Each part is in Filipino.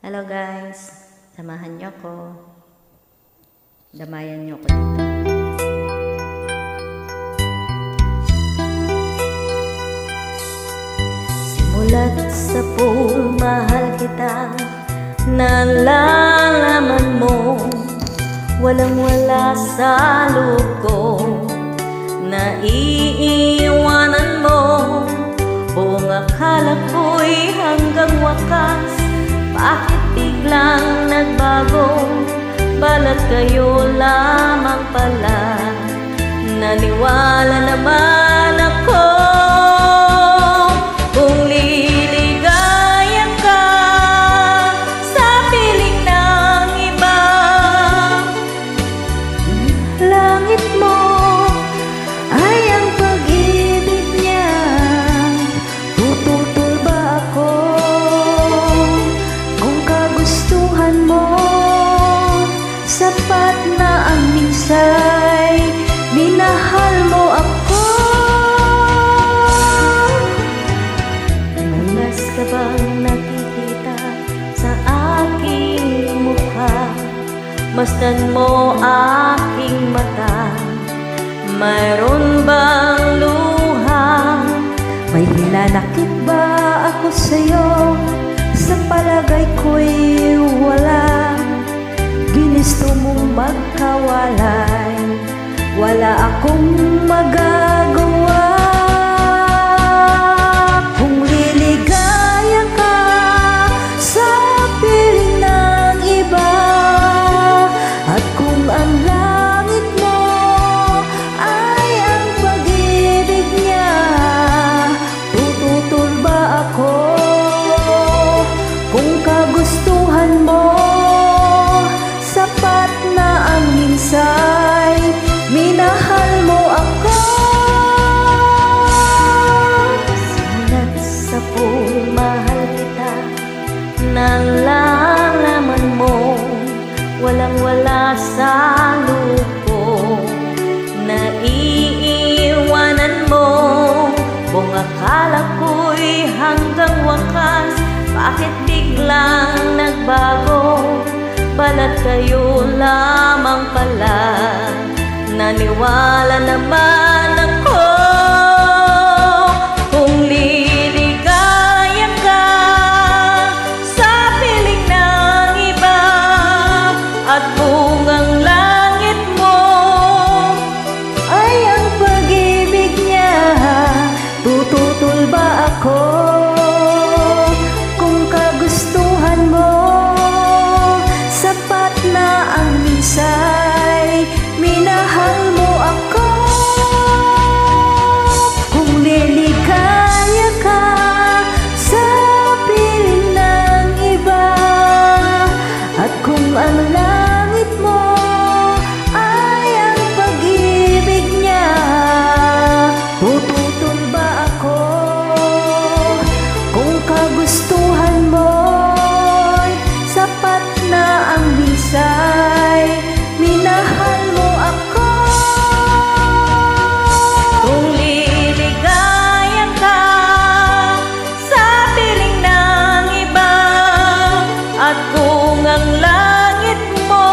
Hello guys, samahan nyo ko. Damayan nyo ko dito. Simulat sa pool, mahal kita, nalalaman mo, walang-wala sa loob ko, naiiwanan mo. Buong akala ko'y hanggang wakas, bakit biglang nagbago? Balat kayo lamang pala, naniwala naman ako. Kung liligaya ka sa piling ng iba, langit mo ay ang pag-ibig niya. Tututol ba ako kung kagustuhan mo? Sapat na ang minsay, minahal mo ako. Mas ka bang nakikita sa aking mukha? Masdan mo aking mata, mayroon bang luha? May hinanakit ba ako sa'yo? Sa palagay ko'y wala. Ginusto mong magkawalay, wala akong magagawa. Kung liligaya ka sa piling ng iba, at kung ang langit mo ay ang pag-ibig niya, tututol ba ako kung kagustuhan mo? Sapat na ang minsay, minahal mo ako. Simulat sa pool, mahal kita, nalalaman mo, walang-wala sa loob ko, naiiwanan mo. Kung akala ko'y hanggang wakas, bakit biglang nagbago? Balat kayo lamang pala, naniwala naman ako. Kung liligaya ka sa piling ng iba, at kung ang langit mo ay ang pag-ibig niya, tututol ba ako kung kagustuhan mo? Sapat na ang minsay, minahal mo ako. Kung liligaya ka sa piling ng iba, at kung ang langit mo ay ang pag-ibig niya, tututol ba ako kung kagustuhan mo? Sapat na ang minsay, minahal mo ako. Kung liligaya ka sa piling ng iba, at kung ang langit mo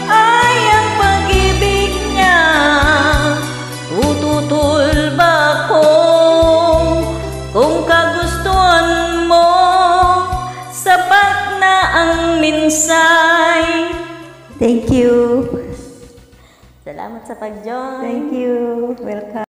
ay ang pag-ibig niya, tututol ba ako kung kagustuhan mo? Sapat na ang minsay. Thank you. Salamat sa pag-join. Thank you. Welcome.